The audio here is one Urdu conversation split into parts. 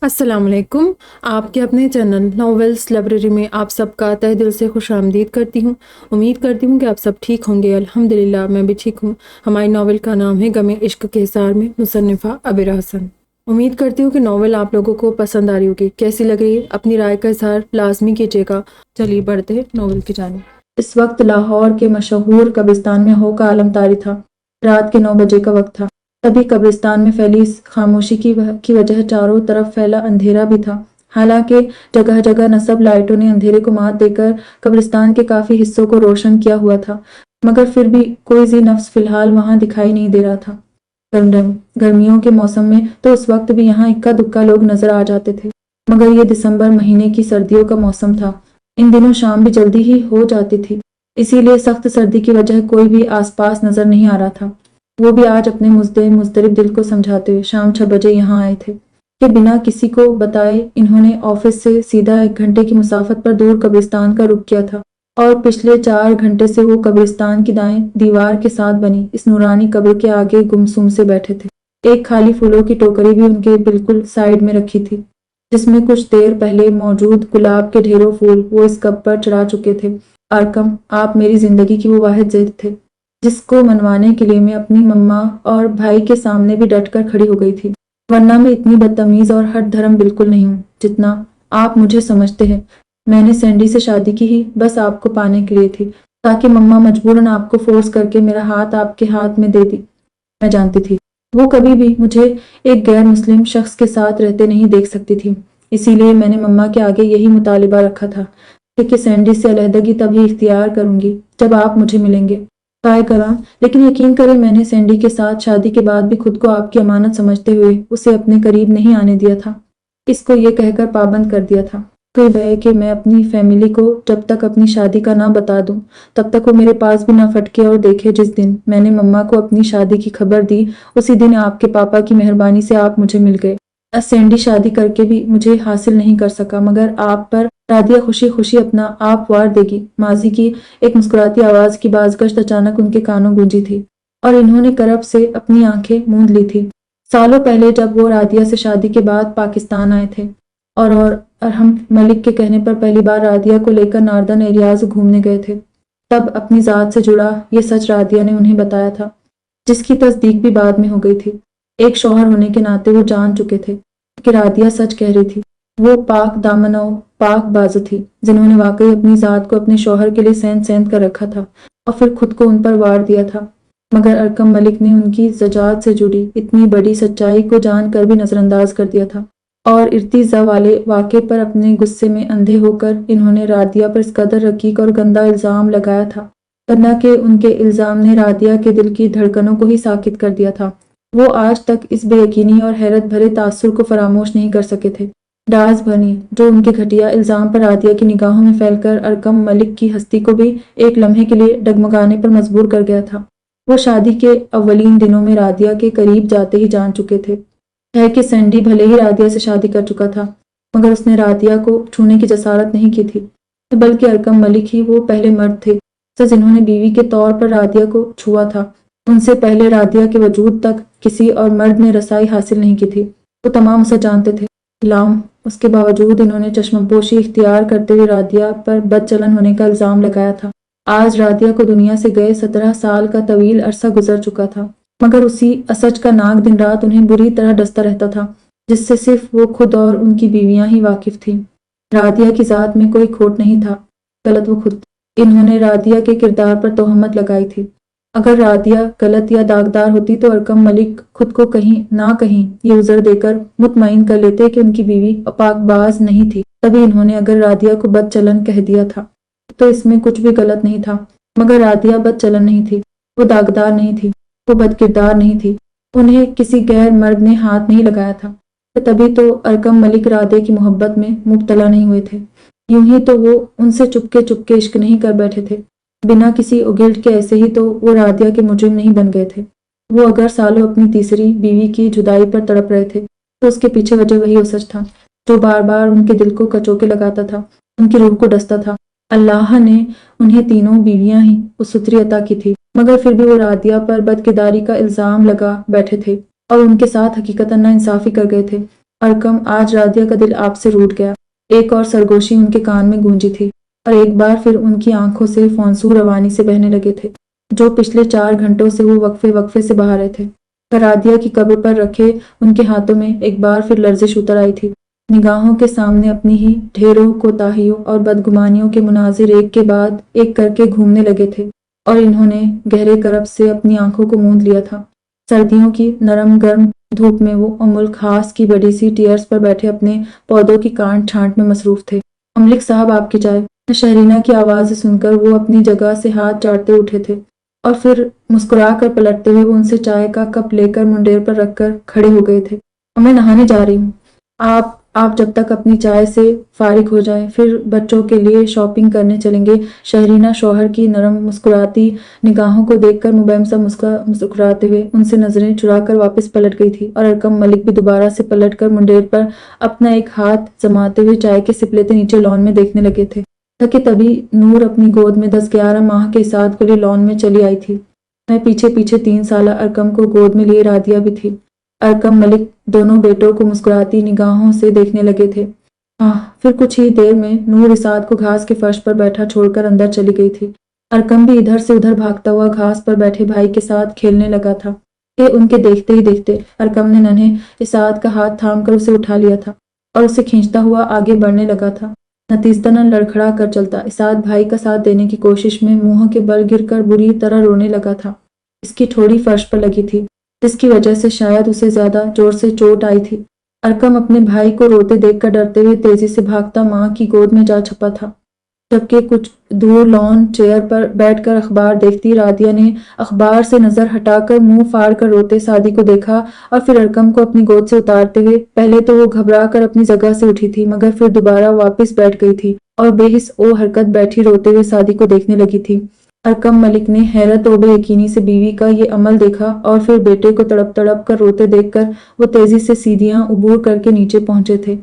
السلام علیکم۔ آپ کے اپنے چینل ناولز لائبریری میں آپ سب کا تہہ دل سے خوش آمدید کرتی ہوں۔ امید کرتی ہوں کہ آپ سب ٹھیک ہوں گے۔ الحمدللہ میں بھی ٹھیک ہوں۔ ہماری ناول کا نام ہے غم عشق کے حصار میں، مصنفہ عبیرہ حسن۔ امید کرتی ہوں کہ ناول آپ لوگوں کو پسند آ رہی ہوگی۔ کیسی لگ رہی ہے اپنی رائے کا اظہار لازمی کیجیے گا۔ چلیے بڑھتے ہیں ناول کی جانب۔ اس وقت لاہور کے مشہور قبرستان میں ہو کا عالم طاری تھا۔ رات کے 9 بجے کا وقت تھا۔ تبھی قبرستان میں پھیلی اس خاموشی کی وجہ چاروں طرف پھیلا اندھیرا بھی تھا۔ حالانکہ جگہ جگہ نصب لائٹوں نے اندھیرے کو مات دے کر قبرستان کے کافی حصوں کو روشن کیا ہوا تھا، مگر پھر بھی کوئی ذی نفس فی الحال وہاں دکھائی نہیں دے رہا تھا۔ گرمیوں کے موسم میں تو اس وقت بھی یہاں اکا دکا لوگ نظر آ جاتے تھے، مگر یہ دسمبر مہینے کی سردیوں کا موسم تھا۔ ان دنوں شام بھی جلدی ہی ہو جاتی تھی، اسی لیے سخت سردی کی وجہ کوئی بھی آس پاس نظر نہیں آ رہا تھا۔ وہ بھی آج اپنے مضطرب دل کو سمجھاتے ہوئے شام 6 بجے یہاں آئے تھے کہ بنا کسی کو بتائے انہوں نے آفس سے سیدھا 1 گھنٹے کی مسافت پر دور قبرستان کا رخ کیا تھا، اور پچھلے 4 گھنٹے سے وہ قبرستان کی دائیں دیوار کے ساتھ بنی اس نورانی قبر کے آگے گمسم سے بیٹھے تھے۔ ایک خالی پھولوں کی ٹوکری بھی ان کے بالکل سائیڈ میں رکھی تھی، جس میں کچھ دیر پہلے موجود گلاب کے ڈھیروں پھول وہ اس کپ پر چڑھا چکے تھے۔ ارکم، آپ میری زندگی کی وہ واحد ضد تھے جس کو منوانے کے لیے میں اپنی مما اور بھائی کے سامنے بھی ڈٹ کر کھڑی ہو گئی تھی، ورنہ میں اتنی بدتمیز اور ہٹ دھرم بالکل نہیں ہوں جتنا آپ مجھے سمجھتے ہیں۔ میں نے سینڈی سے شادی کی ہی بس آپ کو پانے کے لیے تھی، تاکہ مما مجبوراً آپ کو فورس کر کے میرا ہاتھ آپ کے ہاتھ میں دے دی۔ میں جانتی تھی وہ کبھی بھی مجھے ایک غیر مسلم شخص کے ساتھ رہتے نہیں دیکھ سکتی تھی، اسی لیے میں نے مما کے آگے یہی مطالبہ رکھا تھا کہ سینڈی سے علیحدگی تبھی اختیار کروں گی جب آپ مجھے ملیں گے۔ طے کرا، لیکن یقین کریں میں نے سینڈی کے ساتھ شادی کے بعد بھی خود کو آپ کی امانت سمجھتے ہوئے اسے اپنے قریب نہیں آنے دیا تھا، اس کو یہ کہہ کر پابند کر دیا تھا کہ میں اپنی فیملی کو جب تک اپنی شادی کا نہ بتا دوں تب تک وہ میرے پاس بھی نہ پھٹکے، اور دیکھے جس دن میں نے مما کو اپنی شادی کی خبر دی اسی دن آپ کے پاپا کی مہربانی سے آپ مجھے مل گئے۔ سینڈی شادی کر کے بھی مجھے حاصل نہیں کر سکا، مگر آپ پر رادیہ خوشی خوشی اپنا آپ وار دے گی۔ ماضی کی ایک مسکراتی آواز کی بازگشت اچانک ان کے کانوں گونجی تھی، اور انہوں نے کرب سے اپنی آنکھیں موند لی تھی۔ سالوں پہلے جب وہ رادیہ سے شادی کے بعد پاکستان آئے تھے اور ارحم ملک کے کہنے پر پہلی بار رادیہ کو لے کر ناردرن ایریاز گھومنے گئے تھے، تب اپنی ذات سے جڑا یہ سچ رادیہ نے انہیں بتایا تھا، جس کی تصدیق بھی بعد میں ہو گئی تھی۔ ایک شوہر ہونے کے ناطے وہ جان چکے تھے کہ رادیہ سچ کہہ رہی تھی۔ وہ پاک دامن و پاک باز تھی جنہوں نے واقعی اپنی ذات کو اپنے شوہر کے لیے سیند کر رکھا تھا اور پھر خود کو ان پر وار دیا تھا، مگر ارکم ملک نے ان کی زجاجت سے جڑی اتنی بڑی سچائی کو جان کر بھی نظر انداز کر دیا تھا، اور ارتجاء والے واقعے پر اپنے غصے میں اندھے ہو کر انہوں نے رادیہ پر اس قدر رقیق اور گندا الزام لگایا تھا، گرنہ کہ ان کے الزام نے رادیہ کے دل کی دھڑکنوں کو ہی ساکت کر دیا تھا۔ وہ آج تک اس بے یقینی اور حیرت بھرے تاثر کو فراموش نہیں کر سکے تھے۔ ڈاز بنی جو ان کے گھٹیا الزام پر رادیہ کی نگاہوں میں پھیل کر ارکم ملک کی ہستی کو بھی ایک لمحے کے لیے ڈگمگانے پر مجبور کر گیا تھا۔ وہ شادی کے اولین دنوں میں رادیہ کے قریب جاتے ہی جان چکے تھے ہے کہ سینڈی بھلے ہی رادیہ سے شادی کر چکا تھا، مگر اس نے رادیہ کو چھونے کی جسارت نہیں کی تھی، بلکہ ارکم ملک ہی وہ پہلے مرد تھے جنہوں نے بیوی کے طور پر رادیہ کو چھوا تھا۔ ان سے پہلے رادیہ کے وجود تک کسی اور مرد نے رسائی حاصل نہیں کی تھی۔ وہ تمام اسے جانتے تھے، غلام اس کے باوجود انہوں نے چشم پوشی اختیار کرتے ہوئے رادیہ پر بد چلن ہونے کا الزام لگایا تھا۔ آج رادیہ کو دنیا سے گئے 17 سال کا طویل عرصہ گزر چکا تھا، مگر اسی اسچ کا ناگ دن رات انہیں بری طرح ڈستا رہتا تھا، جس سے صرف وہ خود اور ان کی بیویاں ہی واقف تھیں۔ رادیہ کی ذات میں کوئی کھوٹ نہیں تھا، غلط وہ خود تھی۔ انہوں نے رادیہ کے کردار پر تہمت لگائی تھی۔ اگر رادیہ غلط یا داغدار ہوتی تو ارکم ملک خود کو کہیں نہ کہیں یہ عذر دے کر مطمئن کر لیتے کہ ان کی بیوی پاک باز نہیں تھی۔ تبھی انہوں نے اگر رادیہ کو بد چلن کہہ دیا تھا تو اس میں کچھ بھی غلط نہیں تھا، مگر رادیہ بد چلن نہیں تھی، وہ داغدار نہیں تھی، وہ بد کردار نہیں تھی، انہیں کسی غیر مرد نے ہاتھ نہیں لگایا تھا، تبھی تو ارکم ملک رادیہ کی محبت میں مبتلا نہیں ہوئے تھے۔ یوں ہی تو وہ ان سے چپکے عشق نہیں کر بیٹھے تھے، بنا کسی اگلٹ کے، ایسے ہی تو وہ رادیہ کے مجرم نہیں بن گئے تھے۔ وہ اگر سالوں اپنی تیسری بیوی کی جدائی پر تڑپ رہے تھے تو اس کے پیچھے وجہ وہی اسچ تھا جو بار بار ان کے دل کو کچوکے لگاتا تھا، ان کی روح کو ڈستا تھا۔ اللہ نے انہیں تینوں بیویاں ہی اس ستری عطا کی تھی، مگر پھر بھی وہ رادیہ پر بدکرداری کا الزام لگا بیٹھے تھے اور ان کے ساتھ حقیقتاً نا انصافی کر گئے تھے۔ ارکم، آج رادیہ کا دل آپ سے روٹھ گیا۔ ایک اور سرگوشی ان کے کان میں گونجی تھی اور ایک بار پھر ان کی آنکھوں سے فونسو روانی سے بہنے لگے تھے، جو پچھلے 4 گھنٹوں سے وہ وقفے وقفے سے بہا رہے تھے۔ رادیہ کی قبر پر رکھے ان کے ہاتھوں میں ایک بار پھر لرزش اتر آئی تھی۔ نگاہوں کے سامنے اپنی ہی ڈھیروں کوتاہیوں اور بدگمانیوں کے مناظر ایک کے بعد ایک کر کے گھومنے لگے تھے اور انہوں نے گہرے کرب سے اپنی آنکھوں کو موند لیا تھا۔ سردیوں کی نرم گرم دھوپ میں وہ ملک خاص کی بڑی سی ٹیئرز پر بیٹھے اپنے پودوں کی کانٹ چھانٹ میں مصروف تھے۔ ملک صاحب، آپ کی چائے۔ شہرینہ کی آواز سن کر وہ اپنی جگہ سے ہاتھ چاٹتے اٹھے تھے اور پھر مسکرا کر پلٹتے ہوئے وہ ان سے چائے کا کپ لے کر منڈیر پر رکھ کر کھڑے ہو گئے تھے۔ میں نہانے جا رہی ہوں۔ آپ جب تک اپنی چائے سے فارغ ہو جائیں، پھر بچوں کے لیے شاپنگ کرنے چلیں گے۔ شہرینہ شوہر کی نرم مسکراتی نگاہوں کو دیکھ کر مبہم سا مسکراتے ہوئے ان سے نظریں چرا کر واپس پلٹ گئی تھی اور ارکم ملک بھی دوبارہ سے پلٹ کر منڈیر پر اپنا ایک ہاتھ جماتے ہوئے چائے کے سپ لیتے نیچے لان میں دیکھنے لگے تھے کہ تبھی نور اپنی گود میں 10-11 ماہ کے ساتھ کھلی لان میں چلی آئی تھی۔ میں پیچھے پیچھے 3 سالہ ارکم کو گود میں لیے رادیہ بھی تھی۔ ارکم ملک دونوں بیٹوں کو مسکراتی نگاہوں سے دیکھنے لگے تھے۔ پھر کچھ ہی دیر میں نور اسعاد کو گھاس کے فرش پر بیٹھا چھوڑ کر اندر چلی گئی تھی۔ ارکم بھی ادھر سے ادھر بھاگتا ہوا گھاس پر بیٹھے بھائی کے ساتھ کھیلنے لگا تھا کہ ان کے دیکھتے ہی دیکھتے ارکم نے ننھے اسعاد کا ہاتھ تھام کر اسے اٹھا لیا تھا اور اسے کھینچتا ہوا آگے بڑھنے لگا تھا۔ نتیجتاً لڑکھڑا کر چلتا اسعاد بھائی کا ساتھ دینے کی کوشش میں منہ کے بل گر کر بری طرح رونے لگا تھا۔ اس کی ٹھوڑی فرش پر لگی تھی، جس کی وجہ سے شاید اسے زیادہ زور سے چوٹ آئی تھی۔ ارکم اپنے بھائی کو روتے دیکھ کر ڈرتے ہوئے تیزی سے بھاگتا ماں کی گود میں جا چھپا تھا، جبکہ کچھ دور لان چیئر پر بیٹھ کر اخبار دیکھتی رادیہ نے اخبار سے نظر ہٹا کر منہ پھاڑ کر روتے سعدی کو دیکھا اور پھر ارکم کو اپنی گود سے اتارتے ہوئے۔ پہلے تو وہ گھبرا کر اپنی جگہ سے اٹھی تھی، مگر پھر دوبارہ واپس بیٹھ گئی تھی اور بے حس و حرکت بیٹھی روتے ہوئے سعدی کو دیکھنے لگی تھی۔ ارکم ملک نے حیرت و بے یقینی سے بیوی کا یہ عمل دیکھا اور پھر بیٹے کو تڑپ تڑپ کر روتے دیکھ کر وہ تیزی سے سیڑھیاں عبور کر کے نیچے پہنچے تھے۔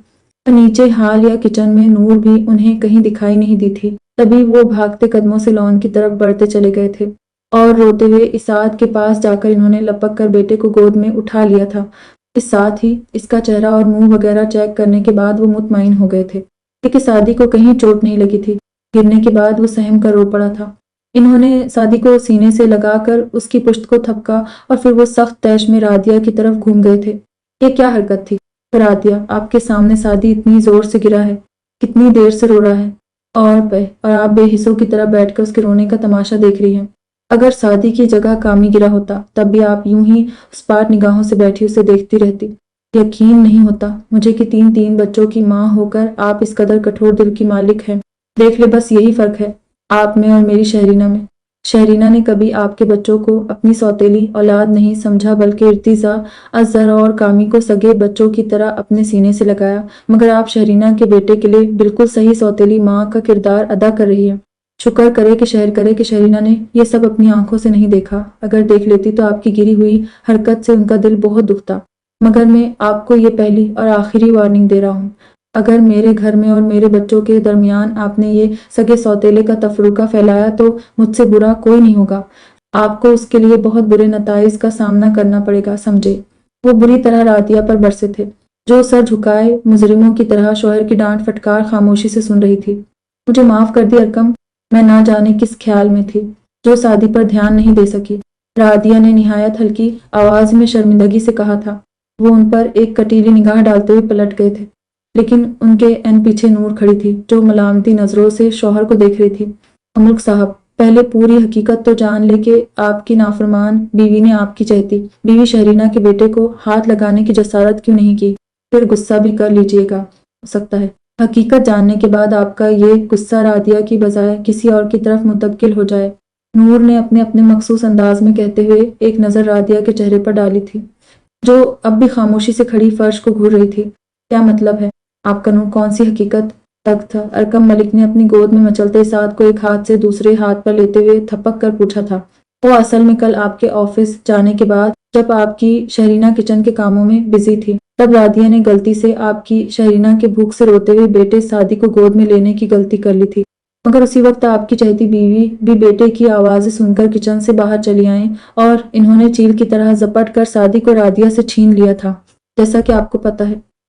نیچے ہال یا کچن میں نور بھی انہیں کہیں دکھائی نہیں دی تھی۔ تبھی وہ بھاگتے قدموں سے لان کی طرف بڑھتے چلے گئے تھے اور روتے ہوئے اسعاد کے پاس جا کر انہوں نے لپک کر بیٹے کو گود میں اٹھا لیا تھا۔ اس ساتھ ہی اس کا چہرہ اور منہ وغیرہ چیک کرنے کے بعد وہ مطمئن ہو گئے تھے کہ سعدی کو کہیں چوٹ نہیں لگی تھی۔ گرنے کے بعد وہ سہم کر رو پڑا تھا۔ انہوں نے سعدی کو سینے سے لگا کر اس کی پشت کو تھپکا اور پھر وہ سخت طیش میں رادیہ کی طرف گھوم گئے تھے۔ یہ کیا حرکت تھی؟ رادیہ، آپ کے سامنے سعدی اتنی زور سے گرا ہے، کتنی دیر سے رو رہا ہے اور آپ بے حسوں کی طرح بیٹھ کر اس کے رونے کا تماشا دیکھ رہی ہیں۔ اگر سعدی کی جگہ کامی گرا ہوتا تب بھی آپ یوں ہی اس پاٹ نگاہوں سے بیٹھی اسے دیکھتی رہتی۔ یقین نہیں ہوتا مجھے کہ 3 بچوں کی ماں ہو کر آپ اس قدر کٹھور دل کی مالک ہیں۔ دیکھ لے، بس یہی فرق ہے آپ میں اور میری شہرینہ میں۔ شہرینہ نے کبھی آپ کے بچوں کو اپنی سوتیلی اولاد نہیں سمجھا، بلکہ ارتضیٰ، الزہرا اور کامی کو سگے بچوں کی طرح اپنے سینے سے لگایا، مگر آپ شہرینہ کے بیٹے کے لیے بالکل صحیح سوتیلی ماں کا کردار ادا کر رہی ہیں۔ شکر کرے کہ شہرینہ نے یہ سب اپنی آنکھوں سے نہیں دیکھا۔ اگر دیکھ لیتی تو آپ کی گری ہوئی حرکت سے ان کا دل بہت دکھتا۔ مگر میں آپ کو یہ پہلی اور آخری وارننگ دے رہا ہوں، اگر میرے گھر میں اور میرے بچوں کے درمیان آپ نے یہ سگے سوتیلے کا تفرقہ پھیلایا تو مجھ سے برا کوئی نہیں ہوگا۔ آپ کو اس کے لیے بہت برے نتائج کا سامنا کرنا پڑے گا، سمجھے؟ وہ بری طرح رادیہ پر برسے تھے، جو سر جھکائے مجرموں کی طرح شوہر کی ڈانٹ فٹکار خاموشی سے سن رہی تھی۔ مجھے معاف کر دی ارکم، میں نہ جانے کس خیال میں تھی جو سعدی پر دھیان نہیں دے سکی، رادیہ نے نہایت ہلکی آواز میں شرمندگی سے کہا تھا۔ وہ ان پر ایک کٹیلی نگاہ ڈالتے ہوئے پلٹ گئے تھے، لیکن ان کے پیچھے نور کھڑی تھی جو ملامتی نظروں سے شوہر کو دیکھ رہی تھی۔ ملک صاحب، پہلے پوری حقیقت تو جان لے کہ آپ کی نافرمان بیوی نے آپ کی چہتی بیوی شہرینہ کے بیٹے کو ہاتھ لگانے کی جسارت کیوں نہیں کی؟ پھر غصہ بھی کر لیجئے گا، ہو سکتا ہے حقیقت جاننے کے بعد آپ کا یہ غصہ رادیہ کی بجائے کسی اور کی طرف منتقل ہو جائے۔ نور نے اپنے مخصوص انداز میں کہتے ہوئے ایک نظر رادیہ کے چہرے پر ڈالی تھی، جو اب بھی خاموشی سے کھڑی فرش کو گھور رہی تھی۔ کیا مطلب ہے آپ کا نور؟ کون سی حقیقت؟ تک تھا ارکم ملک نے اپنی گود میں مچلتے ساتھ کو ایک ہاتھ سے دوسرے ہاتھ پر لیتے ہوئے تھپک کر پوچھا تھا۔ وہ اصل میں کل آپ کے آفس جانے کے بعد جب آپ کی شہرینہ کچن کے کاموں میں بزی تھی، تب رادیہ نے غلطی سے آپ کی شہرینہ کے بھوک سے روتے ہوئے بیٹے سعدی کو گود میں لینے کی غلطی کر لی تھی، مگر اسی وقت آپ کی چہتی بیوی بھی بیٹے کی آوازیں سن کر کچن سے باہر چلی آئیں اور انہوں نے چیل کی طرح زپٹ کر سعدی کو رادیہ سے چھین لیا تھا۔ جیسا کہ آپ کو پتہ ہے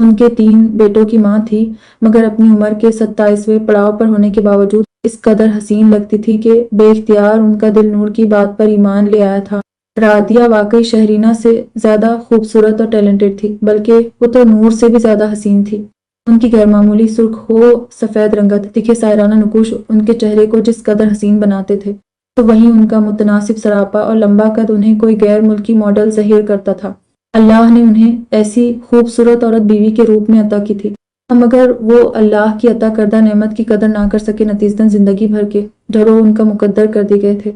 ان کے 3 بیٹوں کی ماں تھی، مگر اپنی عمر کے 27ویں پڑاؤ پر ہونے کے باوجود اس قدر حسین لگتی تھی کہ بے اختیار ان کا دل نور کی بات پر ایمان لے آیا تھا۔ رادیہ واقعی شہرینہ سے زیادہ خوبصورت اور ٹیلنٹڈ تھی، بلکہ وہ تو نور سے بھی زیادہ حسین تھی۔ ان کی غیر معمولی سرخ ہو سفید رنگت، تکھے سائرانہ نقوش ان کے چہرے کو جس قدر حسین بناتے تھے، تو وہیں ان کا متناسب سراپا اور لمبا قد انہیں کوئی غیر ملکی ماڈل ظاہر کرتا تھا۔ اللہ نے انہیں ایسی خوبصورت عورت بیوی کے روپ میں عطا کی تھی، مگر وہ اللہ کی عطا کردہ نعمت کی قدر نہ کر سکے، نتیجتاً زندگی بھر کے ڈھرو ان کا مقدر کر دیے گئے تھے۔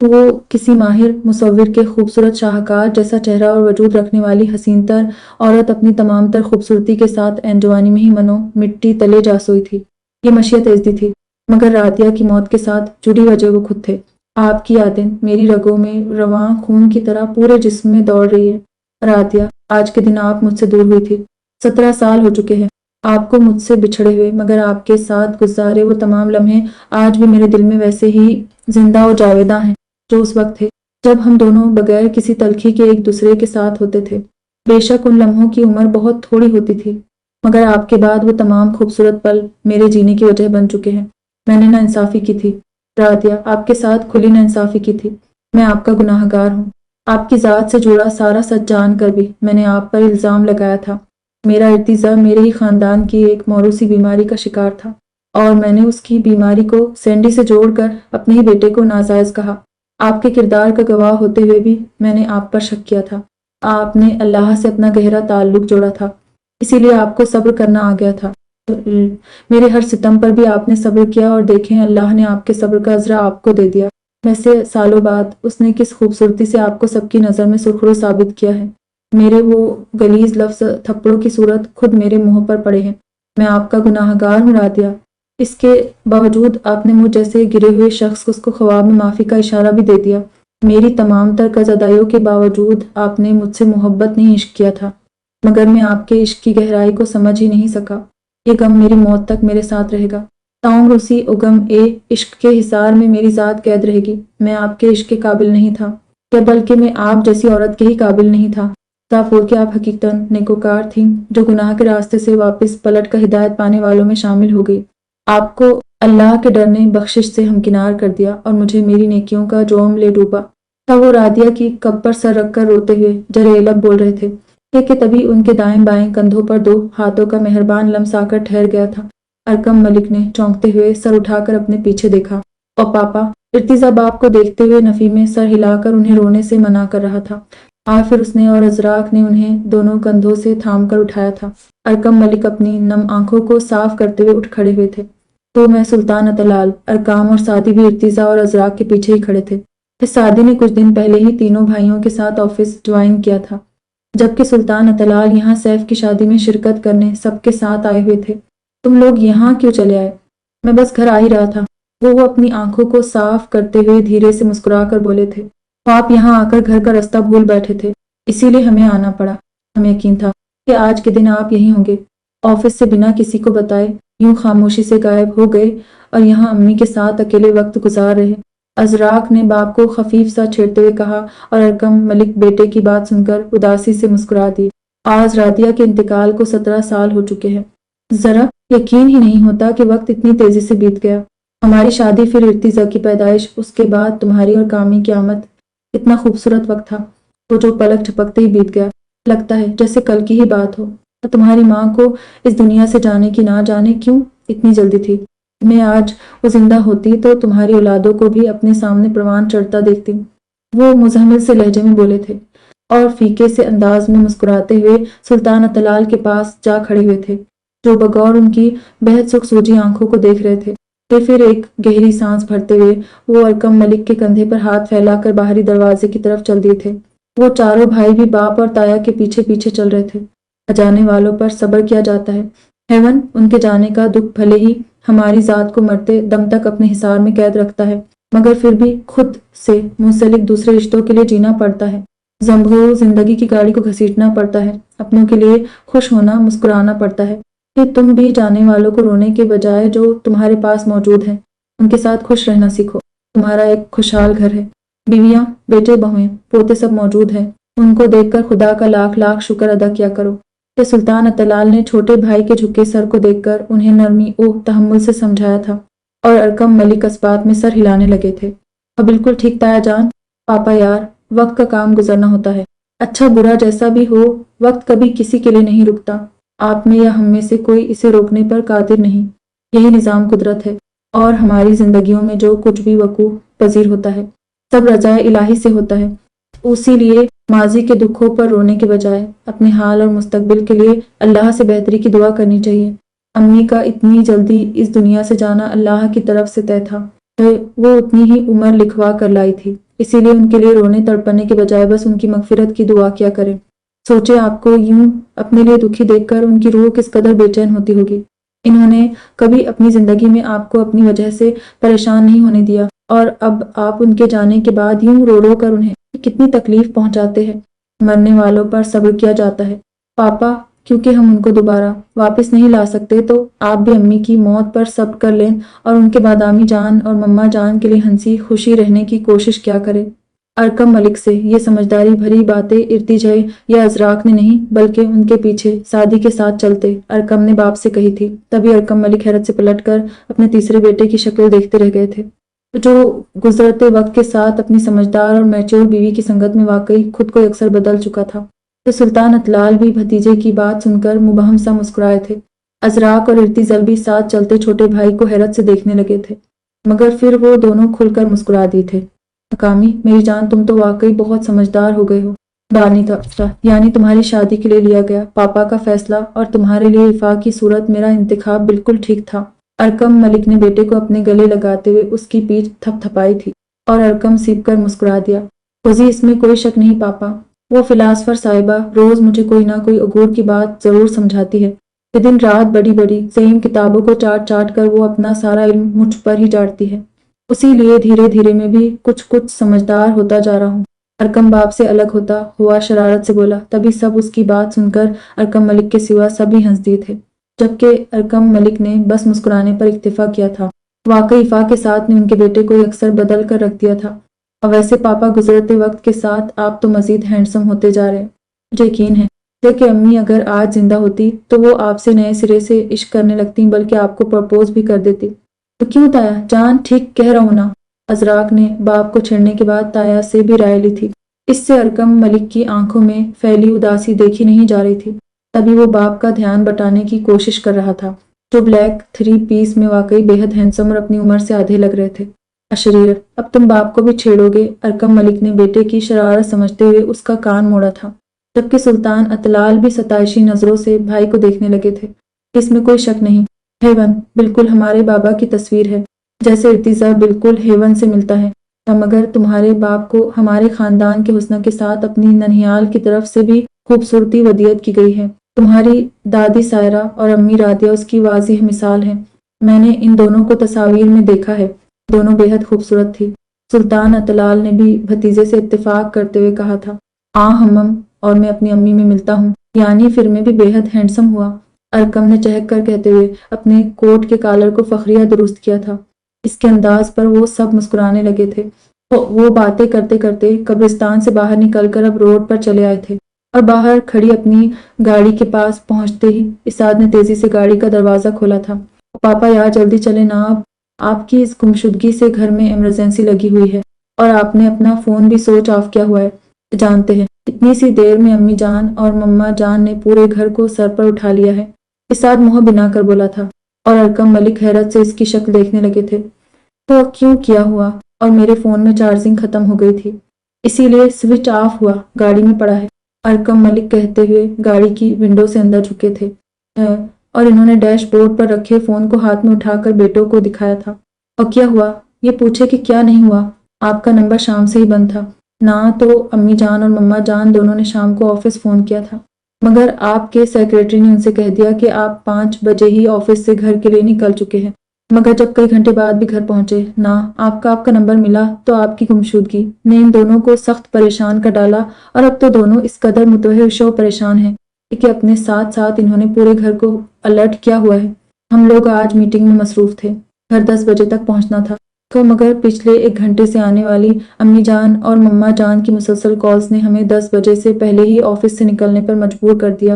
وہ کسی ماہر مصور کے خوبصورت شاہکار جیسا چہرہ اور وجود رکھنے والی حسین تر عورت اپنی تمام تر خوبصورتی کے ساتھ عین جوانی میں ہی منو مٹی تلے جا سوئی تھی۔ یہ مشیت عزتی تھی، مگر رادیہ کی موت کے ساتھ جڑی وجہ وہ خود تھے۔ آپ کی یادیں میری رگوں میں رواں خون کی طرح پورے جسم میں دوڑ رہی ہے۔ رادیہ، آج کے دن آپ مجھ سے دور ہوئی تھی، 17 سال ہو چکے ہیں آپ کو مجھ سے بچھڑے ہوئے، مگر آپ کے ساتھ گزارے وہ تمام لمحے آج بھی میرے دل میں ویسے ہی زندہ و جاویداں ہیں جو اس وقت تھے جب ہم دونوں بغیر کسی تلخی کے ایک دوسرے کے ساتھ ہوتے تھے۔ بے شک ان لمحوں کی عمر بہت تھوڑی ہوتی تھی، مگر آپ کے بعد وہ تمام خوبصورت پل میرے جینے کی وجہ بن چکے ہیں۔ میں نے ناانصافی کی تھی رادیہ، آپ کے ساتھ کھلی ناانصافی کی تھی۔ میں آپ کا گناہ گار ہوں۔ آپ کی ذات سے جڑا سارا سچ جان کر بھی میں نے آپ پر الزام لگایا تھا۔ میرا ارتضیٰ میرے ہی خاندان کی ایک موروثی بیماری کا شکار تھا، اور میں نے اس کی بیماری کو سینڈی سے جوڑ کر اپنے ہی بیٹے کو ناجائز کہا۔ آپ کے کردار کا گواہ ہوتے ہوئے بھی میں نے آپ پر شک کیا تھا۔ آپ نے اللہ سے اپنا گہرا تعلق جوڑا تھا، اسی لیے آپ کو صبر کرنا آ گیا تھا۔ میرے ہر ستم پر بھی آپ نے صبر کیا، اور دیکھیں اللہ نے آپ کے صبر کا اجرا آپ کو دے دیا۔ ویسے سالوں بعد اس نے کس خوبصورتی سے آپ کو سب کی نظر میں سرخرو ثابت کیا ہے۔ میرے وہ غلیظ لفظ تھپڑوں کی صورت خود میرے منہ پر پڑے ہیں۔ میں آپ کا گناہ گار ہوں رادیہ۔ اس کے باوجود آپ نے مجھ جیسے گرے ہوئے شخص کو اس کو خواب میں معافی کا اشارہ بھی دے دیا۔ میری تمام تر قرض-ادائیوں کے باوجود آپ نے مجھ سے محبت نہیں عشق کیا تھا، مگر میں آپ کے عشق کی گہرائی کو سمجھ ہی نہیں سکا۔ یہ غم میری موت تک میرے ساتھ رہے گا۔ تاؤں روسی اگم عشق کے حصار میں میری ذات قید رہے گی۔ میں آپ کے عشق کے قابل نہیں تھا، یا بلکہ میں آپ جیسی عورت کے ہی قابل نہیں تھا۔ صاف ہو کہ آپ حقیقتاً نیکوکار تھیں، جو گناہ کے راستے سے واپس پلٹ کر ہدایت پانے والوں میں شامل ہو گئی۔ آپ کو اللہ کے ڈر نے بخشش سے ہمکنار کر دیا، اور مجھے میری نیکیوں کا جوم لے ڈوبا۔ تب وہ رادیہ کی کب پر سر رکھ کر روتے ہوئے جرے لب بول رہے تھے کہ تبھی ان کے دائیں بائیں کندھوں پر 2 ہاتھوں کا مہربان لمس آ کر ٹھہر گیا تھا۔ ارکم ملک نے چونکتے ہوئے سر اٹھا کر اپنے پیچھے دیکھا، اور پاپا ارتضیٰ باپ کو دیکھتے ہوئے نفی میں سر ہلا کر انہیں رونے سے منع کر رہا تھا۔ پھر اس نے اور ازراق نے انہیں دونوں کندھوں سے تھام کر اٹھایا تھا۔ ارکم ملک اپنی نم آنکھوں کو صاف کرتے ہوئے اٹھ کھڑے ہوئے تھے، تو میں سلطان اطلال، ارکام اور سعدی بھی ارتضیٰ اور ازراق کے پیچھے ہی کھڑے تھے۔ سعدی نے کچھ دن پہلے ہی تینوں بھائیوں کے ساتھ آفس جوائن کیا تھا، جبکہ سلطان اطلال یہاں سیف کی شادی میں شرکت کرنے سب کے ساتھ آئے ہوئے تھے۔ تم لوگ یہاں کیوں چلے آئے؟ میں بس گھر آ ہی رہا تھا، وہ اپنی آنکھوں کو صاف کرتے ہوئے دھیرے سے مسکرا کر بولے تھے۔ تو آپ یہاں آ کر گھر کا راستہ بھول بیٹھے تھے، اسی لیے ہمیں آنا پڑا۔ ہمیں یقین تھا کہ آج کے دن آپ یہیں ہوں گے۔ آفس سے بنا کسی کو بتائے یوں خاموشی سے غائب ہو گئے، اور یہاں امی کے ساتھ اکیلے وقت گزار رہے۔ ازراق نے باپ کو خفیف سا چھیڑتے ہوئے کہا، اور ارکم ملک بیٹے کی بات سن کر اداسی سے مسکرا دی۔ آج رادیہ کے انتقال کو 17 سال ہو چکے ہیں۔ ذرا یقین ہی نہیں ہوتا کہ وقت اتنی تیزی سے بیت گیا۔ ہماری شادی، پھر ارتضیٰ کی پیدائش، اس کے بعد تمہاری اور کامی کی آمد۔ اتنا خوبصورت وقت تھا وہ جو پلک جھپکتے ہی بیت گیا، لگتا ہے جیسے کل کی ہی بات ہو۔ اور تمہاری ماں کو اس دنیا سے جانے کی نہ جانے کیوں اتنی جلدی تھی۔ میں آج وہ زندہ ہوتی تو تمہاری اولادوں کو بھی اپنے سامنے پروان چڑھتا دیکھتی۔ وہ مزمل سے لہجے میں بولے تھے، اور فیکے سے انداز میں مسکراتے ہوئے سلطان اطلال کے پاس جا کھڑے ہوئے تھے، جو بغور ان کی بہت سرخ سوجی آنکھوں کو دیکھ رہے تھے۔ پھر ایک گہری سانس بھرتے ہوئے وہ ارکم ملک کے کندھے پر ہاتھ پھیلا کر باہری دروازے کی طرف چل دیے تھے۔ وہ چاروں بھائی بھی باپ اور تایا کے پیچھے پیچھے چل رہے تھے۔ جانے والوں پر صبر کیا جاتا ہے ہیون، ان کے جانے کا دکھ بھلے ہی ہماری ذات کو مرتے دم تک اپنے حصار میں قید رکھتا ہے، مگر پھر بھی خود سے منسلک دوسرے رشتوں کے لیے جینا پڑتا ہے۔ زمبو زندگی کی گاڑی کو گھسیٹنا پڑتا ہے، اپنوں کے لیے خوش ہونا، مسکرانا پڑتا ہے۔ کہ تم بھی جانے والوں کو رونے کے بجائے جو تمہارے پاس موجود ہیں ان کے ساتھ خوش رہنا سیکھو۔ تمہارا ایک خوشحال گھر ہے، بیویاں، بیٹے، بہویں، پوتے سب موجود ہیں۔ ان کو دیکھ کر خدا کا لاکھ لاکھ شکر ادا کیا کرو۔ کہ سلطان اطلال نے چھوٹے بھائی کے جھکے سر کو دیکھ کر انہیں نرمی تحمل سے سمجھایا تھا اور ارکم ملک اس بات میں سر ہلانے لگے تھے۔ اور بالکل ٹھیک تایا جان، پاپا یار، وقت کا کام گزرنا ہوتا ہے، اچھا برا جیسا بھی ہو، وقت کبھی کسی کے لیے نہیں رکتا، آپ میں یا ہم میں سے کوئی اسے روکنے پر قادر نہیں، یہی نظام قدرت ہے، اور ہماری زندگیوں میں جو کچھ بھی وقوع پذیر ہوتا ہے سب رضائے الہی سے ہوتا ہے۔ اسی لیے ماضی کے دکھوں پر رونے کے بجائے اپنے حال اور مستقبل کے لیے اللہ سے بہتری کی دعا کرنی چاہیے۔ امی کا اتنی جلدی اس دنیا سے جانا اللہ کی طرف سے طے تھا، وہ اتنی ہی عمر لکھوا کر لائی تھی، اسی لیے ان کے لیے رونے تڑپنے کے بجائے بس ان کی مغفرت کی دعا کیا کریں۔ سوچے آپ کو یوں اپنے لیے دکھی دیکھ کر ان کی روح کس قدر بے چین ہوتی ہوگی۔ انہوں نے کبھی اپنی زندگی میں آپ کو اپنی وجہ سے پریشان نہیں ہونے دیا، اور اب آپ ان کے جانے کے بعد یوں رو رو کر انہیں کتنی تکلیف پہنچاتے ہیں۔ مرنے والوں پر صبر کیا جاتا ہے پاپا، کیونکہ ہم ان کو دوبارہ واپس نہیں لا سکتے، تو آپ بھی امی کی موت پر صبر کر لیں اور ان کے بعد امی جان اور مما جان کے لیے ہنسی خوشی رہنے کی کوشش کیا کریں۔ ارکم ملک سے یہ سمجھداری بھری باتیں ارتجاء یا ازراق نے نہیں بلکہ ان کے پیچھے سادی کے ساتھ چلتے ارکم نے باپ سے کہی تھی۔ تبھی ارکم ملک حیرت سے پلٹ کر اپنے تیسرے بیٹے کی شکل دیکھتے رہ گئے تھے، جو گزرتے وقت کے ساتھ اپنی سمجھدار اور میچور بیوی کی سنگت میں واقعی خود کو اکثر بدل چکا تھا۔ تو سلطان اطلال بھی بھتیجے کی بات سن کر مبہم سا مسکرائے تھے۔ ازراق اور ارتجل بھی ساتھ چلتے چھوٹے بھائی کو حیرت سے دیکھنے لگے تھے، مگر پھر وہ دونوں کھل کر مسکرا دی تھے۔ اکامی میری جان، تم تو واقعی بہت سمجھدار ہو گئے ہو۔ بانی تھا، یعنی تمہاری شادی کے لیے لیا گیا پاپا کا فیصلہ اور تمہارے لیے وفاق کی صورت میرا انتخاب بالکل ٹھیک تھا۔ ارکم ملک نے بیٹے کو اپنے گلے لگاتے ہوئے اس کی پیٹھ تھپ تھپائی تھی اور ارکم سیکھ کر مسکرا دیا۔ فوزی، اس میں کوئی شک نہیں پاپا، وہ فلاسفر صاحبہ روز مجھے کوئی نہ کوئی عبور کی بات ضرور سمجھاتی ہے کہ دن رات بڑی بڑی ضخیم کتابوں کو چاٹ چاٹ کر وہ اپنا سارا علم مجھ پر ہی چاٹتی ہے، اسی لیے دھیرے دھیرے میں بھی کچھ سمجھدار ہوتا جا رہا ہوں۔ ارکم باپ سے الگ ہوتا ہوا شرارت سے بولا، تبھی سب اس کی بات سن کر ارکم ملک کے سوا سبھی ہنس دیے تھے، جبکہ ارکم ملک نے بس مسکرانے پر اکتفا کیا تھا۔ واقعی وفا کے ساتھ نے ان کے بیٹے کو اکثر بدل کر رکھ دیا تھا، اور ویسے پاپا گزرتے وقت کے ساتھ آپ تو مزید ہینڈسم ہوتے جا رہے ہیں۔ مجھے یقین ہے کہ امی اگر آج زندہ ہوتی تو وہ آپ سے نئے سرے سے عشق کرنے لگتی، بلکہ آپ کو پرپوز بھی کر دیتی۔ تو کیوں تایا جان، ٹھیک کہہ رہا ہوں نا؟ ازراق نے باپ کو چھیڑنے کے بعد تایا سے بھی رائے لی تھی۔ اس سے ارکم ملک کی آنکھوں میں پھیلی اداسی دیکھی نہیں جا رہی تھی، تبھی وہ باپ کا دھیان بٹانے کی کوشش کر رہا تھا، جو بلیک 3 پیس میں واقعی بے حد ہینڈسم اور اپنی عمر سے آدھے لگ رہے تھے۔ اشریر، اب تم باپ کو بھی چھیڑو گے؟ ارکم ملک نے بیٹے کی شرارت سمجھتے ہوئے اس کا کان موڑا تھا، جبکہ سلطان اطلال بھی ستائشی نظروں سے بھائی کو دیکھنے لگے تھے۔ اس میں کوئی شک نہیں، ہیون بالکل ہمارے بابا کی تصویر ہے، جیسے ارتضا بالکل ہیون سے ملتا ہے، مگر تمہارے باپ کو ہمارے خاندان کے حسن کے ساتھ اپنی ننھیال کی طرف سے بھی خوبصورتی ودیعت کی گئی ہے۔ تمہاری دادی سائرہ اور امی رادیہ اس کی واضح مثال ہیں۔ میں نے ان دونوں کو تصاویر میں دیکھا ہے، دونوں بے حد خوبصورت تھی۔ سلطان اطلال نے بھی بھتیجے سے اتفاق کرتے ہوئے کہا تھا، ہمم، اور میں اپنی امی میں ملتا ہوں، یعنی پھر میں بھی بے حد ہینڈسم ہوا، ارکم نے چہک کر کہتے ہوئے اپنے کوٹ کے کالر کو فخریہ درست کیا تھا۔ اس کے انداز پر وہ سب مسکرانے لگے تھے۔ وہ باتیں کرتے کرتے قبرستان سے باہر نکل کر اب روڈ پر چلے آئے تھے، اور باہر کھڑی اپنی گاڑی کے پاس پہنچتے ہی اسعاد نے تیزی سے گاڑی کا دروازہ کھولا تھا۔ پاپا یار جلدی چلیں نا، آپ کی اس گمشدگی سے گھر میں ایمرجنسی لگی ہوئی ہے، اور آپ نے اپنا فون بھی سوئچ آف کیا ہوا ہے، جانتے ہیں اتنی سی دیر میں امی جان اور مما جان نے پورے گھر کو سر پر اٹھا لیا ہے۔ اسعاد منہ بنا کر بولا تھا، اور ارکم ملک حیرت سے اس کی شکل دیکھنے لگے تھے۔ تو کیوں کیا ہوا؟ اور میرے فون میں چارجنگ ختم ہو گئی تھی، اسی لیے سوئچ آف ہوا، گاڑی میں پڑا ہے، ارکم ملک کہتے ہوئے گاڑی کی ونڈو سے اندر جھکے تھے، اور انہوں نے ڈیش بورڈ پر رکھے فون کو ہاتھ میں اٹھا کر بیٹوں کو دکھایا تھا۔ اور کیا ہوا؟ یہ پوچھے کہ کیا نہیں ہوا؟ آپ کا نمبر شام سے ہی بند تھا نا، تو امی جان اور مما جان دونوں نے شام کو آفس فون کیا تھا، مگر آپ کے سیکریٹری نے ان سے کہہ دیا کہ آپ 5 بجے ہی آفس سے گھر کے لیے نکل چکے ہیں، مگر جب کئی گھنٹے بعد بھی گھر پہنچے نا، آپ کا نمبر ملا تو آپ کی گمشدگی نے ان دونوں کو سخت پریشان کر ڈالا، اور اب تو دونوں اس قدر متوحش و پریشان ہیں کہ اپنے ساتھ ساتھ انہوں نے پورے گھر کو الرٹ کیا ہوا ہے۔ ہم لوگ آج میٹنگ میں مصروف تھے، گھر 10 بجے تک پہنچنا تھا، تو مگر پچھلے 1 گھنٹے سے آنے والی امی جان اور مما جان کی مسلسل کالز نے ہمیں 10 بجے سے پہلے ہی آفس سے نکلنے پر مجبور کر دیا،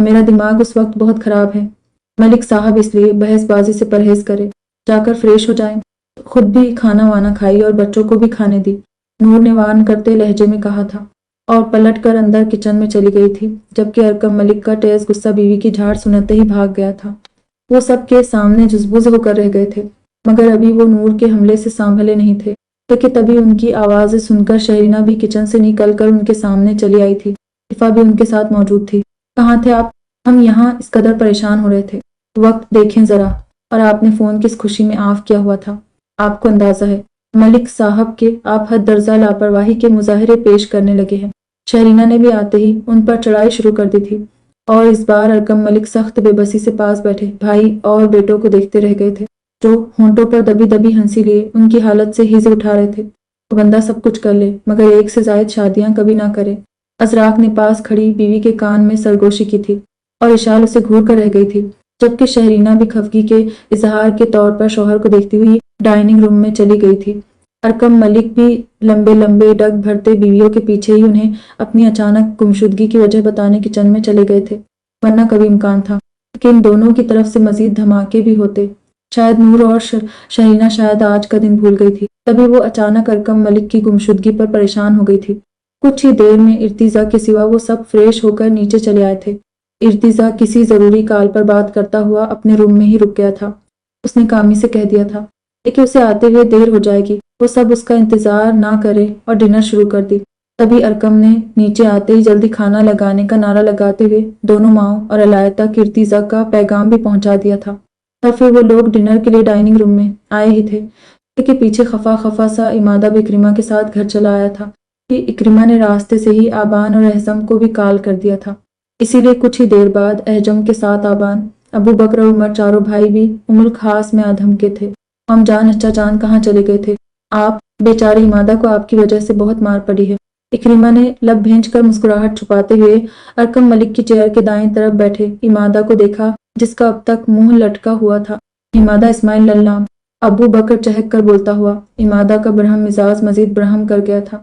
میرا دماغ اس وقت بہت خراب ہے۔ ملک صاحب اس لیے بحث بازی سے پرہیز کرے، جا کر فریش ہو جائیں، خود بھی کھانا وانا کھائی اور بچوں کو بھی کھانے دی، نور نے وان کرتے لہجے میں کہا تھا، اور پلٹ کر اندر کچن میں چلی گئی تھی، جبکہ ارکم ملک کا تیز غصہ بیوی کی جھاڑ سنتے ہی بھاگ گیا تھا۔ وہ سب کے سامنے جزبوز ہو کر رہ گئے تھے، مگر ابھی وہ نور کے حملے سے سنبھلے نہیں تھے، کہ تبھی ان کی آوازیں سن کر شہرینہ بھی کچن سے نکل کر ان کے سامنے چلی آئی تھی۔ عفا بھی ان کے ساتھ موجود تھی۔ کہاں تھے آپ؟ ہم یہاں اس قدر پریشان ہو رہے تھے۔ وقت دیکھیں ذرا، اور آپ نے فون کس خوشی میں آف کیا ہوا تھا؟ آپ کو اندازہ ہے ملک صاحب کے آپ حد درجہ لاپرواہی کے مظاہرے پیش کرنے لگے ہیں۔ شہرینہ نے بھی آتے ہی ان پر چڑھائی شروع کر دی تھی، اور اس بار ارکم ملک سخت بے بسی سے پاس بیٹھے بھائی اور بیٹوں کو دیکھتے رہ گئے تھے، جو ہونٹوں پر دبی دبی ہنسی لیے ان کی حالت سے ہیزے اٹھا رہے تھے۔ وہ بندہ سب کچھ کر لے مگر ایک سے زائد شادیاں کبھی نہ کرے۔ ازراق نے پاس کھڑی بیوی کے کان میں سرگوشی کی تھی، اور اشال اسے گھور کر رہ گئی تھی، جبکہ شہرینہ بھی خفگی کے اظہار کے طور پر شوہر کو دیکھتی ہوئی ڈائننگ روم میں چلی گئی تھی۔ ارکم ملک بھی لمبے لمبے ڈگ بھرتے بیویوں کے پیچھے ہی انہیں اپنی اچانک گمشدگی کی وجہ بتانے کچن میں چلے گئے تھے، ورنہ کبھی امکان تھا کہ ان دونوں کی طرف سے مزید دھماکے بھی ہوتے۔ شاید نور اور شہرینہ شاید آج کا دن بھول گئی تھی، تبھی وہ اچانک ارکم ملک کی گمشدگی پر پریشان ہو گئی تھی۔ کچھ ہی دیر میں ارتضیٰ کے سوا وہ سب فریش ہو کر نیچے چلے آئے تھے۔ ارتضیٰ کسی ضروری کال پر بات کرتا ہوا اپنے روم میں ہی رک گیا تھا۔ اس نے کامی سے کہہ دیا تھا کہ اسے آتے ہوئے دیر ہو جائے گی، وہ سب اس کا انتظار نہ کرے اور ڈنر شروع کر دی۔ تبھی ارکم نے نیچے آتے ہی جلدی کھانا لگانے کا نعرہ لگاتے ہوئے دونوں ماؤں اور علایہ تک ارتضیٰ کا پیغام بھی پہنچا دیا تھا۔ اور پھر وہ لوگ ڈنر کے لیے ڈائننگ روم میں آئے ہی تھے کہ پیچھے خفا خفا سا اماد اب اکرمہ کے ساتھ گھر چلا آیا تھا کہ اکرمہ نے راستے سے ہی آبان اور احزم کو بھی کال کر دیا تھا۔ اسی لیے کچھ ہی دیر بعد احجم کے ساتھ آبان، ابو بکر اور عمر چاروں بھائی بھی ام الخاص میں ادھم کے تھے۔ ہم جان اچھا جان کہاں چلے گئے تھے؟ آپ بیچاری امادہ کو آپ کی وجہ سے بہت مار پڑی ہے۔ اکرمہ نے لب بھینچ کر مسکراہٹ چھپاتے ہوئے ارکم ملک کی چیئر کے دائیں طرف بیٹھے امادہ کو دیکھا، جس کا اب تک منہ لٹکا ہوا تھا۔ امادہ اسماعیل للام، ابو بکر چہک کر بولتا ہوا۔ امادہ کا برہم مزاج مزید برہم کر گیا تھا۔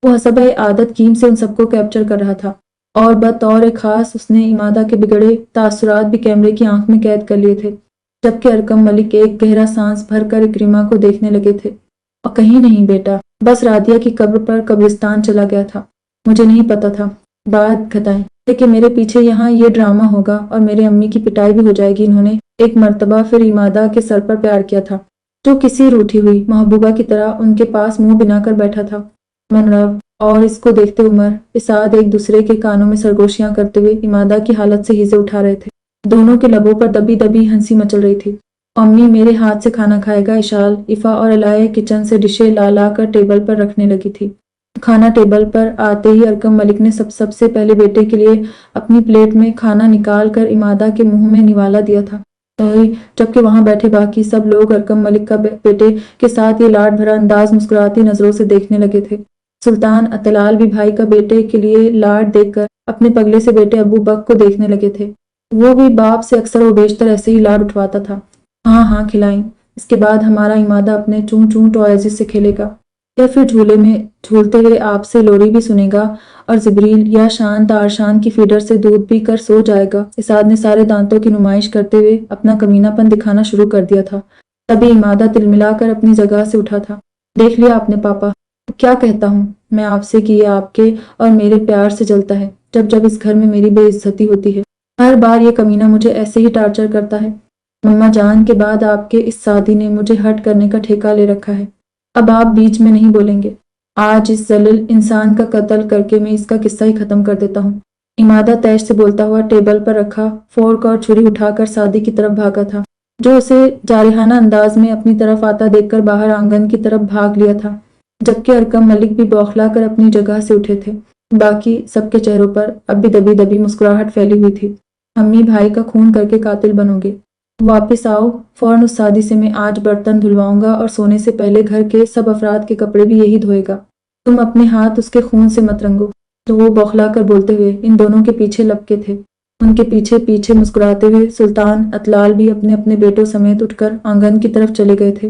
وہ حسب عادت کیم سے ان سب کو کیپچر کر رہا تھا، اور بطور خاص اس نے امادہ کے بگڑے تاثرات بھی کیمرے کی آنکھ میں قید کر لیے تھے، جبکہ ارکم ملک ایک گہرا سانس بھر کر اکرمہ کو دیکھنے لگے تھے۔ اور کہیں نہیں بیٹا، بس رادیہ کی قبر پر قبرستان چلا گیا تھا۔ مجھے نہیں پتا تھا، بات گھتائیں کہ میرے پیچھے یہاں یہ ڈرامہ ہوگا اور میرے امی کی پٹائی بھی ہو جائے گی۔ انہوں نے ایک مرتبہ پھر امادہ کے سر پر پیار کیا تھا، جو کسی روٹھی ہوئی محبوبہ کی طرح ان کے پاس منہ بنا کر بیٹھا تھا۔ منرو اور اس کو دیکھتے عمر اسعد ایک دوسرے کے کانوں میں سرگوشیاں کرتے ہوئے امادہ کی حالت سے ہیزے اٹھا رہے تھے۔ دونوں کے لبوں پر دبی دبی ہنسی مچل رہی تھی۔ امی میرے ہاتھ سے کھانا کھائے گا؟ اشال، عفا اور علایہ کچن سے ڈشیں لا لا کر ٹیبل پر رکھنے لگی تھی۔ کھانا ٹیبل پر آتے ہی ارکم ملک نے سب سے پہلے بیٹے کے لیے اپنی پلیٹ میں کھانا نکال کر امادہ کے منہ میں نوالا دیا تھا، جبکہ وہاں بیٹھے باقی سب لوگ ارکم ملک کا بیٹے کے ساتھ یہ لاڈ بھرا انداز مسکراتی نظروں سے دیکھنے لگے تھے۔ سلطان اطلال بھی بھائی کا بیٹے کے لیے لاڈ دیکھ کر اپنے پگلے سے بیٹے ابو بک کو دیکھنے لگے تھے۔ وہ بھی باپ سے اکثر و بیشتر ایسے ہی لاڈ اٹھواتا تھا۔ ہاں ہاں کھلائیں، اس کے بعد ہمارا امادہ اپنے چون چون ٹوائز سے کھیلے گا، یا پھر جھولے میں جھولتے ہوئے آپ سے لوری بھی سنے گا، اور جبریل یا شان تارشان کی فیڈر سے دودھ پی کر سو جائے گا۔ اسعد نے سارے دانتوں کی نمائش کرتے ہوئے اپنا کمینہ پن دکھانا شروع کر دیا تھا۔ تبھی امادہ تلملا کر اپنی جگہ سے اٹھا تھا۔ دیکھ لیا آپ نے پاپا، کیا کہتا ہوں میں آپ سے کہ یہ آپ کے اور میرے پیار سے جلتا ہے، جب اس گھر میں میری بے عزتی ہوتی ہے۔ ہر بار یہ کمینہ مجھے ایسے ہی ٹارچر کرتا ہے۔ مما جان کے بعد آپ کے اس سادی نے مجھے ہرٹ کرنے کا ٹھیکہ لے رکھا ہے۔ اب آپ بیچ میں نہیں بولیں گے۔ آج اس ذلیل انسان کا قتل کر کے میں اس کا قصہ ہی ختم کر دیتا ہوں۔ امادہ تیش سے بولتا ہوا ٹیبل پر رکھا فورک اور چھری اٹھا کر سادی کی طرف بھاگا تھا، جو اسے جارحانہ انداز میں اپنی طرف آتا دیکھ کر باہر آنگن کی طرف بھاگ لیا تھا، جبکہ ارکم ملک بھی بوکھلا کر اپنی جگہ سے اٹھے تھے۔ باقی سب کے چہروں پر اب بھی دبی دبی مسکراہٹ پھیلی ہوئی تھی۔ امی بھائی کا خون کر کے قاتل بنو گے؟ واپس آؤ فوراً اس سادی سے، میں آج برتن دھلواؤں گا اور سونے سے پہلے گھر کے سب افراد کے کپڑے بھی یہی دھوئے گا۔ تم اپنے ہاتھ اس کے خون سے مت رنگو۔ تو وہ بوکھلا کر بولتے ہوئے ان دونوں کے پیچھے لپکے تھے۔ ان کے پیچھے پیچھے مسکراتے ہوئے سلطان اطلال بھی اپنے اپنے بیٹوں سمیت اٹھ کر آنگن کی طرف چلے گئے تھے۔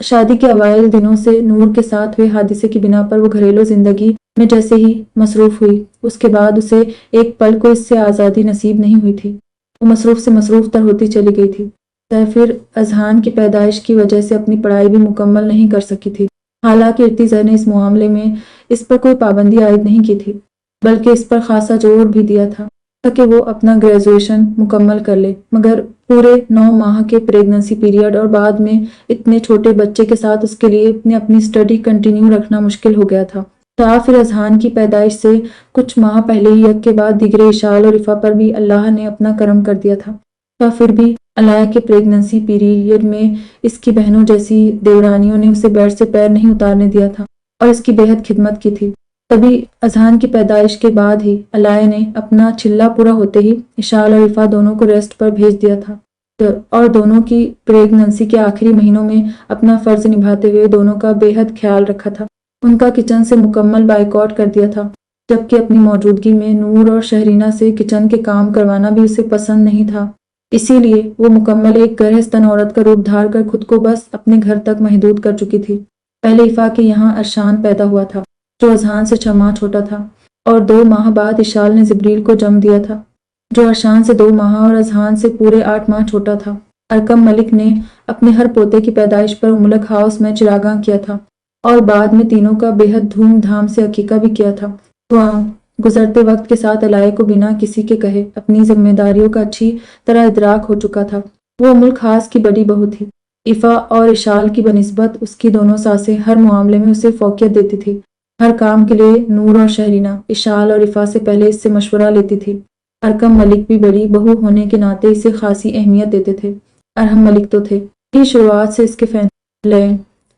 شادی کے اوائل دنوں سے نور کے ساتھ ہوئے حادثے کی بنا پر وہ گھریلو زندگی میں جیسے ہی مصروف ہوئی، اس کے بعد اسے ایک پل کو اس سے آزادی نصیب نہیں ہوئی تھی۔ وہ مصروف سے مصروف تر ہوتی چلی گئی تھی۔ پھر اذہان کی پیدائش کی وجہ سے اپنی پڑھائی بھی مکمل نہیں کر سکی تھی۔ حالانکہ ارتزا نے اس معاملے میں اس پر کوئی پابندی عائد نہیں کی تھی، بلکہ اس پر خاصا زور بھی دیا تھا کہ وہ اپنا گریجویشن مکمل کر لے، مگر پورے 9 ماہ کے پریگننسی پیریڈ اور بعد میں اتنے چھوٹے بچے کے ساتھ اس کے لیے اپنی اسٹڈی کنٹینیو رکھنا مشکل ہو گیا تھا۔ پھر اذہان کی پیدائش سے کچھ ماہ پہلے ہی یک کے بعد دیگر اشال اور رفا پر بھی اللہ نے اپنا کرم کر دیا تھا۔ پھر بھی علاء کے پریگننسی پیریڈ میں اس کی بہنوں جیسی دیورانیوں نے اسے بیڈ سے پیر نہیں اتارنے دیا تھا اور اس کی بے حد خدمت کی تھی۔ تبھی اذہان کی پیدائش کے بعد ہی علاء نے اپنا چلہ پورا ہوتے ہی اشال اور رفا دونوں کو ریسٹ پر بھیج دیا تھا اور دونوں کی پریگننسی کے آخری مہینوں میں اپنا فرض نبھاتے ہوئے دونوں کا بے حد خیال رکھا تھا۔ ان کا کچن سے مکمل بائیکاٹ کر دیا تھا، جبکہ اپنی موجودگی میں نور اور شہرینہ سے کچن کے کام کروانا بھی اسے پسند نہیں تھا۔ اسی لیے وہ مکمل ایک گرہستن عورت کا روپ دھار کر خود کو بس اپنے گھر تک محدود کر چکی تھی۔ پہلے افا کے یہاں ارشان پیدا ہوا تھا، جو اذہان سے 6 ماہ چھوٹا تھا، اور 2 ماہ بعد اشال نے جبریل کو جنم دیا تھا، جو ارشان سے 2 ماہ اور اذہان سے پورے 8 ماہ چھوٹا تھا۔ ارکم ملک نے اپنے ہر پوتے کی پیدائش پر ملک ہاؤس میں چراغاں کیا تھا اور بعد میں تینوں کا بے حد دھوم دھام سے عقیقہ بھی کیا تھا۔ گزرتے وقت کے ساتھ علاء کو بنا کسی کے کہے اپنی ذمہ داریوں کا اچھی طرح ادراک ہو چکا تھا۔ وہ ملک خاص کی بڑی بہو تھی۔ افا اور اشال کی بنسبت اس کی دونوں ساسیں ہر معاملے میں اسے فوقیت دیتی تھی۔ ہر کام کے لیے نور اور شہرینہ اشال اور افا سے پہلے اس سے مشورہ لیتی تھی۔ ارکم ملک بھی بڑی بہو ہونے کے ناطے اسے خاصی اہمیت دیتے تھے۔ ارحم ملک تو تھے ہی شروعات سے اس کے فین لے۔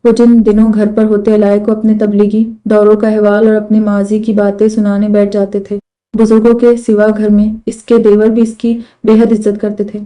وہ جن دنوں گھر پر ہوتے علاء کو اپنے تبلیغی دوروں کا احوال اور اپنے ماضی کی باتیں سنانے بیٹھ جاتے تھے۔ بزرگوں کے سوا گھر میں اس کے دیور بھی اس کی بے حد عزت کرتے تھے۔